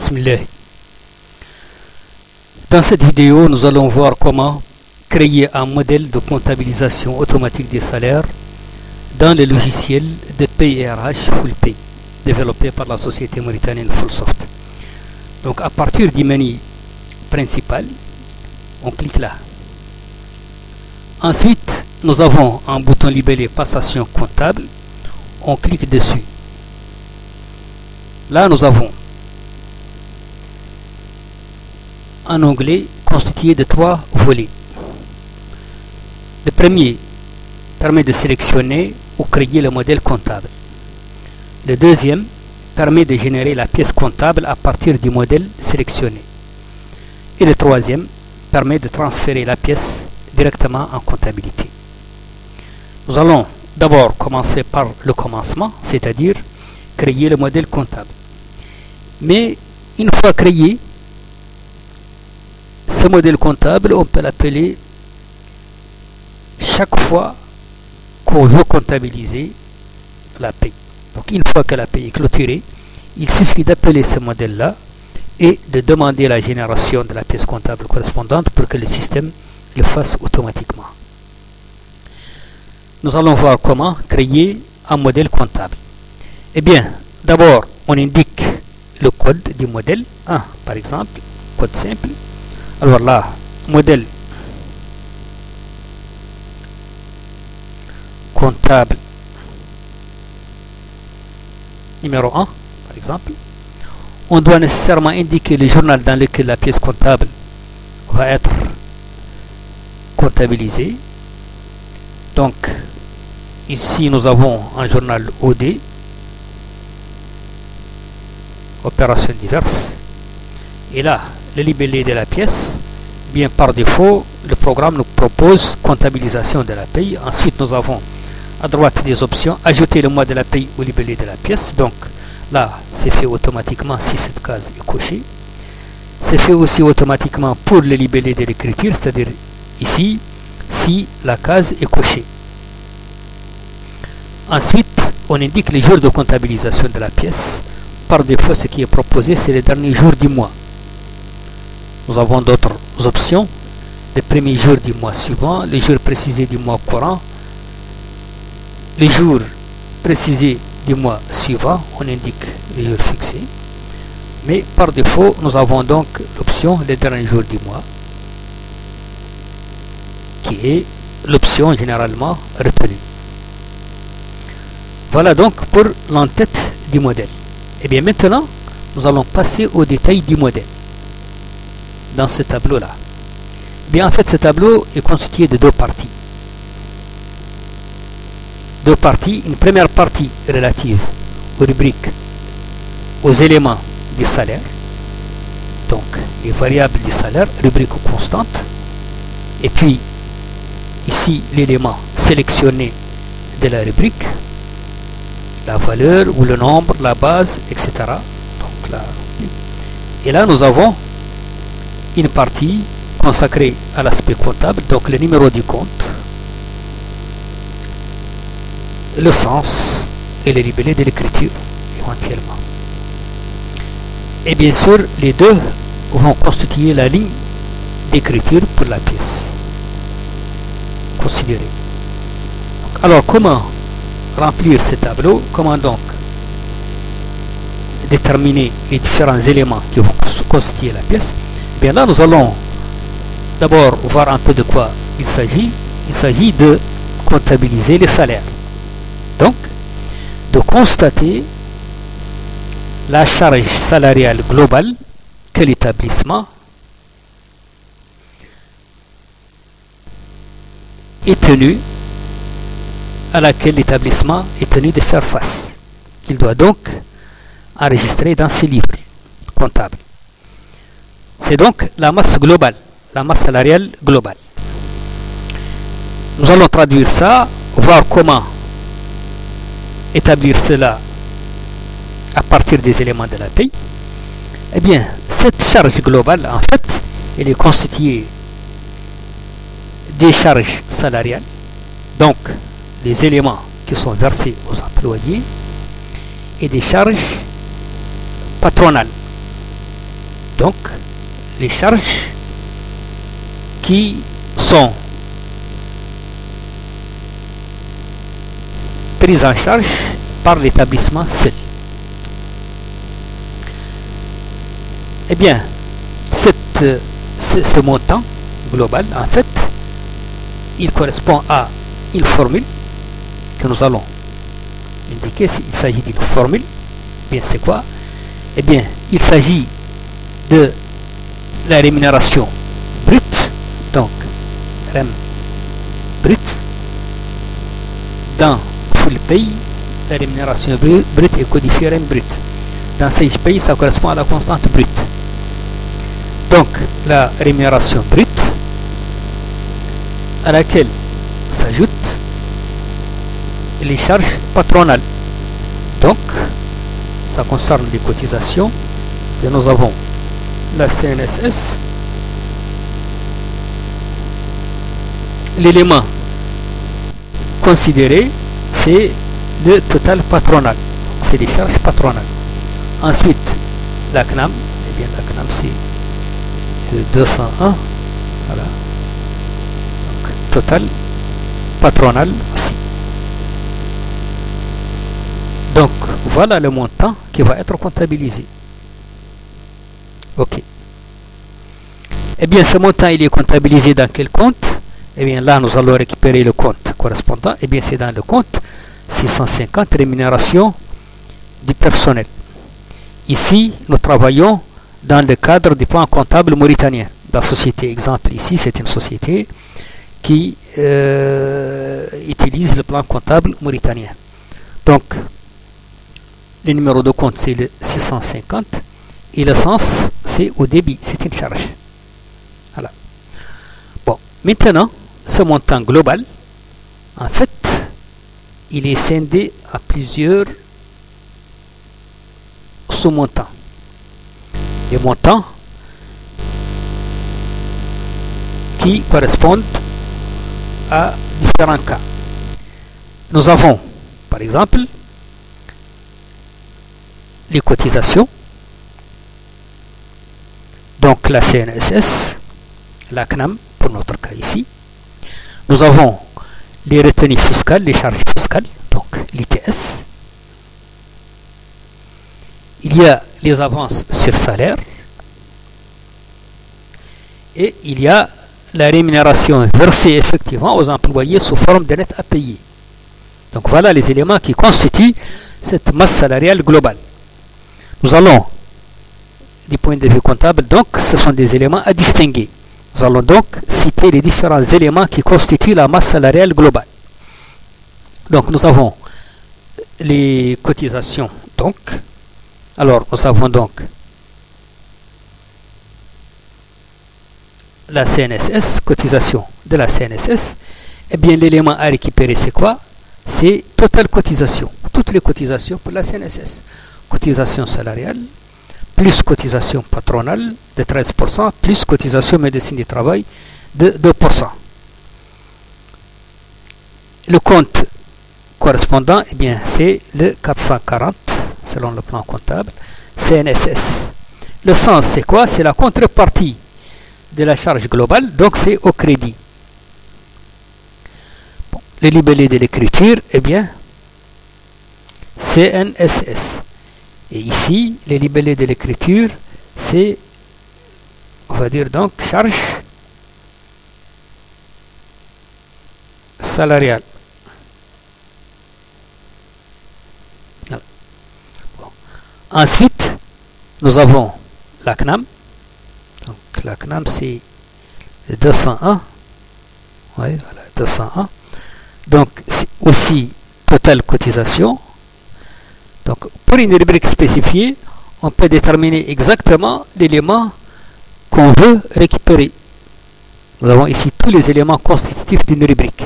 Bismillah. Dans cette vidéo, nous allons voir comment créer un modèle de comptabilisation automatique des salaires dans le logiciel de PIRH FullPay développé par la société mauritanienne Fullsoft. Donc à partir du menu principal, on clique là. Ensuite, nous avons un bouton libellé passation comptable. On clique dessus. Là, nous avons un onglet constitué de 3 volets. Le premier permet de sélectionner ou créer le modèle comptable. Le deuxième permet de générer la pièce comptable à partir du modèle sélectionné. Et le troisième permet de transférer la pièce directement en comptabilité. Nous allons d'abord commencer par le commencement, c'est-à-dire créer le modèle comptable. Mais une fois créé, ce modèle comptable, on peut l'appeler chaque fois qu'on veut comptabiliser la paie. Donc une fois que la paie est clôturée, il suffit d'appeler ce modèle-là et de demander la génération de la pièce comptable correspondante pour que le système le fasse automatiquement. Nous allons voir comment créer un modèle comptable. Eh bien, d'abord, on indique le code du modèle 1, par exemple, code simple. Alors là, modèle comptable numéro 1, par exemple. On doit nécessairement indiquer le journal dans lequel la pièce comptable va être comptabilisée. Donc, ici, nous avons un journal OD, opérations diverses. Et là, le libellé de la pièce, bien par défaut, le programme nous propose comptabilisation de la paye. Ensuite, nous avons à droite des options, ajouter le mois de la paye au libellé de la pièce. Donc là, c'est fait automatiquement si cette case est cochée. C'est fait aussi automatiquement pour le libellé de l'écriture, c'est-à-dire ici, si la case est cochée. Ensuite, on indique les jours de comptabilisation de la pièce. Par défaut, ce qui est proposé, c'est le dernier jour du mois. Nous avons d'autres options. Le premier jour du mois suivant, les jours précisés du mois courant, les jours précisés du mois suivant, on indique les jours fixés. Mais par défaut, nous avons donc l'option le dernier jour du mois, qui est l'option généralement retenue. Voilà donc pour l'entête du modèle. Et bien maintenant, nous allons passer au détail du modèle dans ce tableau-là. Bien en fait, ce tableau est constitué de deux parties. Deux parties. Une première partie relative aux rubriques, aux éléments du salaire. Donc, les variables du salaire, rubrique constante. Et puis, ici, l'élément sélectionné de la rubrique, la valeur ou le nombre, la base, etc. Donc là, et là, nous avons une partie consacrée à l'aspect comptable, donc le numéro du compte, le sens et le libellé de l'écriture, éventuellement. Et bien sûr, les deux vont constituer la ligne d'écriture pour la pièce considérée. Donc, alors, comment remplir ce tableau? Comment donc déterminer les différents éléments qui vont constituer la pièce? Bien là, nous allons d'abord voir un peu de quoi il s'agit. Il s'agit de comptabiliser les salaires. Donc, de constater la charge salariale globale que l'établissement est tenu, à laquelle l'établissement est tenu de faire face. Il doit donc enregistrer dans ses livres comptables. C'est donc la masse globale, la masse salariale globale. Nous allons traduire ça, voir comment établir cela à partir des éléments de la paie. Eh bien, cette charge globale, en fait, elle est constituée des charges salariales, donc les éléments qui sont versés aux employés, et des charges patronales, Donc, les charges qui sont prises en charge par l'établissement seul. Eh bien, ce montant global, en fait, il correspond à une formule que nous allons indiquer. Il s'agit d'une formule. Eh bien, c'est quoi? Eh bien, il s'agit de la rémunération brute, donc REM brute, dans full pay, la rémunération brute est codifiée REM brute. Dans Sage Pay, ça correspond à la constante brute. Donc, la rémunération brute, à laquelle s'ajoutent les charges patronales. Donc, ça concerne les cotisations. Et nous avons la CNSS. L'élément considéré, c'est le total patronal. C'est les charges patronales. Ensuite, la CNAM. Eh bien, la CNAM, c'est 201. Voilà. Donc, total patronal aussi. Donc, voilà le montant qui va être comptabilisé. Ok. Eh bien, ce montant, il est comptabilisé dans quel compte? Eh bien, là, nous allons récupérer le compte correspondant. Eh bien, c'est dans le compte 650 rémunération du personnel. Ici, nous travaillons dans le cadre du plan comptable mauritanien. La société, exemple ici, c'est une société qui utilise le plan comptable mauritanien. Donc, le numéro de compte, c'est le 650 et le sens, c'est au débit, c'est une charge. Voilà. Bon, maintenant, ce montant global, en fait, il est scindé à plusieurs sous-montants. Des montants qui correspondent à différents cas. Nous avons, par exemple, les cotisations, donc la CNSS, la CNAM, pour notre cas ici. Nous avons les retenues fiscales, les charges fiscales, donc l'ITS. Il y a les avances sur salaire. Et il y a la rémunération versée effectivement aux employés sous forme de net à payer. Donc voilà les éléments qui constituent cette masse salariale globale. Nous allons, du point de vue comptable, donc ce sont des éléments à distinguer. Nous allons donc citer les différents éléments qui constituent la masse salariale globale. Donc nous avons les cotisations. Donc, alors nous avons donc la CNSS, cotisation de la CNSS. Eh bien, l'élément à récupérer, c'est quoi? C'est totale cotisation. Toutes les cotisations pour la CNSS. Cotisation salariale, plus cotisation patronale de 13%, plus cotisation médecine du travail de 2%. Le compte correspondant, eh bien, c'est le 440, selon le plan comptable, CNSS. Le sens, c'est quoi? C'est la contrepartie de la charge globale, donc c'est au crédit. Bon, le libellé de l'écriture, eh bien, CNSS. Et ici, le libellé de l'écriture, c'est, on va dire donc, charge salariale. Voilà. Bon. Ensuite, nous avons la CNAM. Donc la CNAM, c'est 201. Oui, voilà, 201. Donc, c'est aussi totale cotisation. Donc, pour une rubrique spécifiée, on peut déterminer exactement l'élément qu'on veut récupérer. Nous avons ici tous les éléments constitutifs d'une rubrique.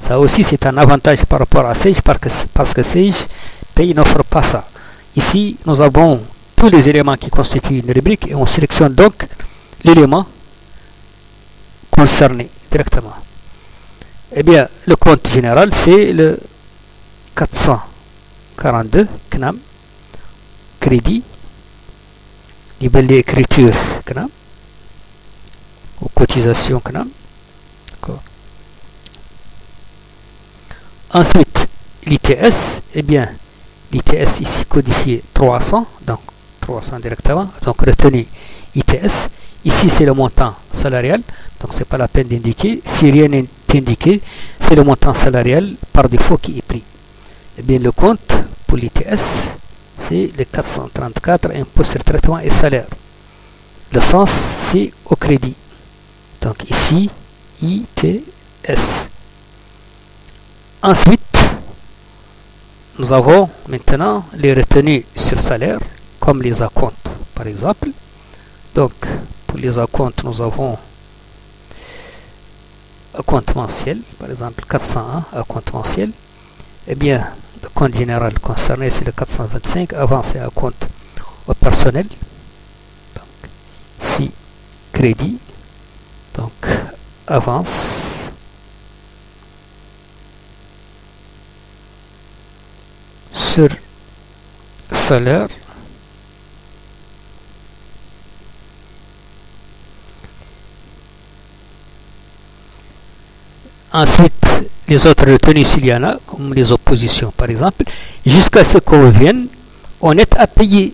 Ça aussi, c'est un avantage par rapport à Sage parce que Sage Pay n'offre pas ça. Ici, nous avons tous les éléments qui constituent une rubrique et on sélectionne donc l'élément concerné directement. Eh bien, le compte général, c'est le 442 CNAM, crédit, l'écriture ou cotisation. Ensuite, l'ITS, eh bien, l'ITS ici codifié 300, donc 300 directement, donc retenez ITS. Ici, c'est le montant salarial, donc c'est pas la peine d'indiquer. Si rien n'est indiqué, c'est le montant salarial par défaut qui est pris. Eh bien, le compte pour l'ITS, c'est le 434, impôt sur traitement et salaire. Le sens, c'est au crédit. Donc ici, ITS. Ensuite, nous avons maintenant les retenues sur salaire, comme les acomptes, par exemple. Donc, pour les acomptes, nous avons acompte mensuel, par exemple 401, acompte mensuel. Eh bien, le compte général concerné, c'est le 425, avancé à compte au personnel. Donc, ici, crédit, donc avance, sur salaire, ensuite les autres retenues s'il y en a, comme les oppositions par exemple, jusqu'à ce qu'on revienne au net à payer,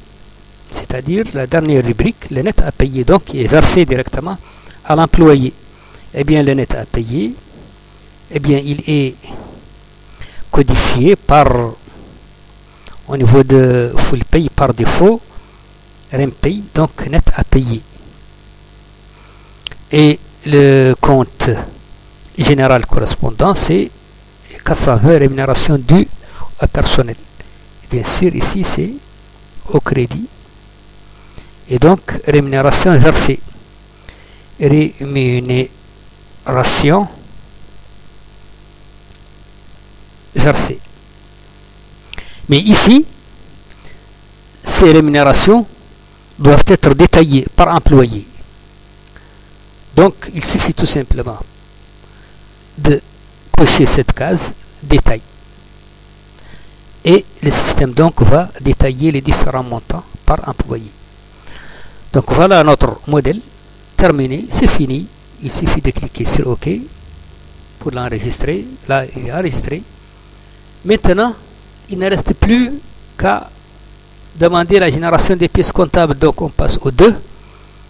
c'est-à-dire la dernière rubrique, le net à payer, donc qui est versé directement à l'employé. Eh bien, le net à payer, eh bien, il est codifié par, au niveau de full pay par défaut, REMPay, donc net à payer. Et le compte général correspondant, c'est 420 rémunération due au personnel. Et bien sûr, ici, c'est au crédit. Et donc, rémunération versée. Rémunération versée. Mais ici, ces rémunérations doivent être détaillées par employé. Donc, il suffit tout simplement de cocher cette case détail. Et le système donc va détailler les différents montants par employé. Donc voilà notre modèle terminé, c'est fini. Il suffit de cliquer sur OK pour l'enregistrer. Là, il est enregistré. Maintenant, il ne reste plus qu'à demander la génération des pièces comptables. Donc on passe au 2.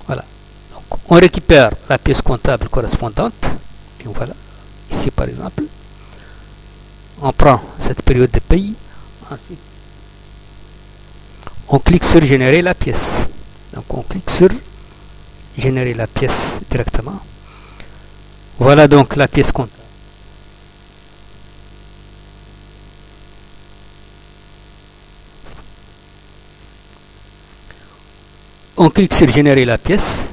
Voilà. Donc, on récupère la pièce comptable correspondante. Et voilà. Ici par exemple. On prend cette période de paye. Ensuite, on clique sur générer la pièce. Donc on clique sur générer la pièce directement. Voilà donc la pièce comptable. On clique sur générer la pièce.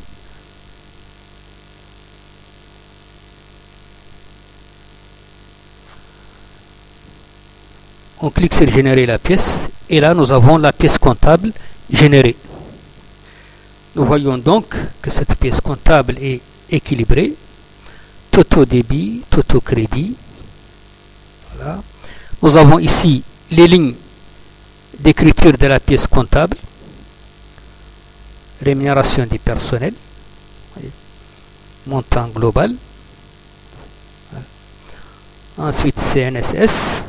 On clique sur générer la pièce et là nous avons la pièce comptable générée. Nous voyons donc que cette pièce comptable est équilibrée. Taux débit, taux crédit. Voilà. Nous avons ici les lignes d'écriture de la pièce comptable. Rémunération du personnel. Montant global. Voilà. Ensuite CNSS.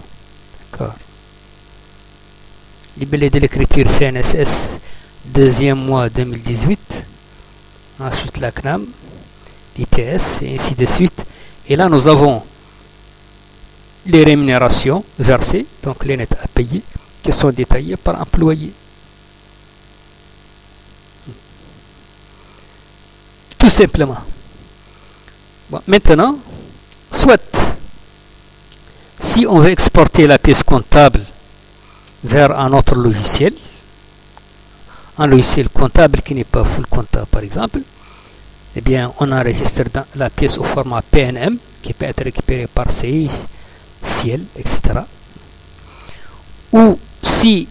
D'accord. Libellé de l'écriture CNSS, deuxième mois 2018. Ensuite la CNAM, l'ITS et ainsi de suite. Et là nous avons les rémunérations versées, donc les nets à payer, qui sont détaillés par employé. Tout simplement. Bon, maintenant, soit si on veut exporter la pièce comptable vers un autre logiciel, un logiciel comptable qui n'est pas full comptable par exemple, eh bien on enregistre dans la pièce au format PNM qui peut être récupéré par Sage, Ciel, etc. Ou si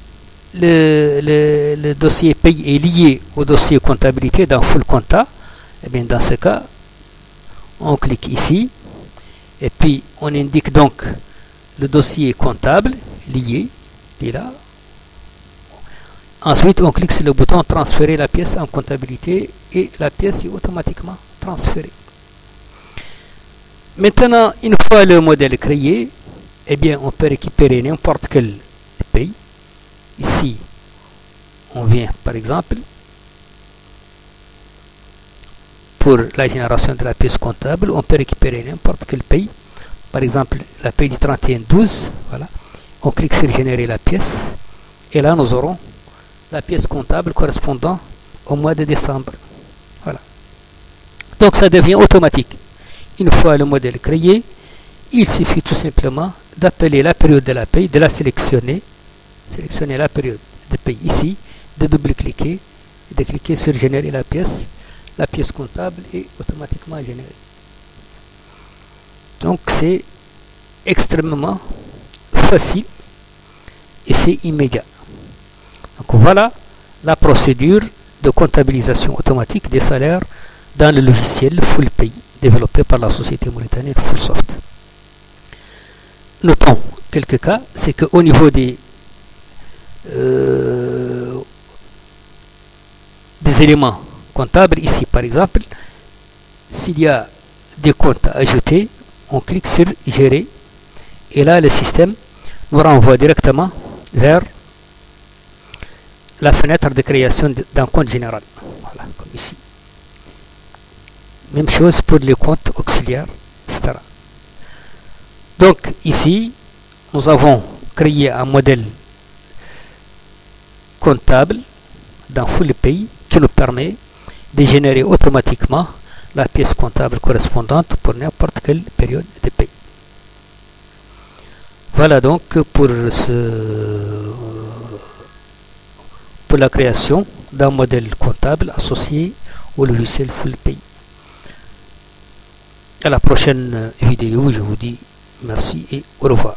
le dossier paye est lié au dossier comptabilité dans full compta, eh bien dans ce cas on clique ici et puis on indique donc le dossier comptable lié, et là Ensuite, on clique sur le bouton transférer la pièce en comptabilité et la pièce est automatiquement transférée. Maintenant, une fois le modèle créé, eh bien, on peut récupérer n'importe quel pays. Ici, on vient par exemple pour la génération de la pièce comptable, on peut récupérer n'importe quel pays. Par exemple, la paye du 31-12, voilà. On clique sur générer la pièce et là nous aurons la pièce comptable correspondant au mois de décembre. Voilà. Donc ça devient automatique. Une fois le modèle créé, il suffit tout simplement d'appeler la période de la paye, de la sélectionner la période de paye ici, de double-cliquer, de cliquer sur générer la pièce comptable est automatiquement générée. Donc c'est extrêmement facile et c'est immédiat. Donc voilà la procédure de comptabilisation automatique des salaires dans le logiciel FullPay développé par la société mauritanienne Fullsoft. Notons quelques cas, c'est qu'au niveau des éléments comptables, ici par exemple, s'il y a des comptes à ajouter, on clique sur gérer et là le système nous renvoie directement vers la fenêtre de création d'un compte général. Voilà, comme ici. Même chose pour les comptes auxiliaires, etc. Donc ici, nous avons créé un modèle comptable dans FullPay qui nous permet de générer automatiquement la pièce comptable correspondante pour n'importe quelle période de paye. Voilà donc pour la création d'un modèle comptable associé au logiciel FullPay. À la prochaine vidéo, je vous dis merci et au revoir.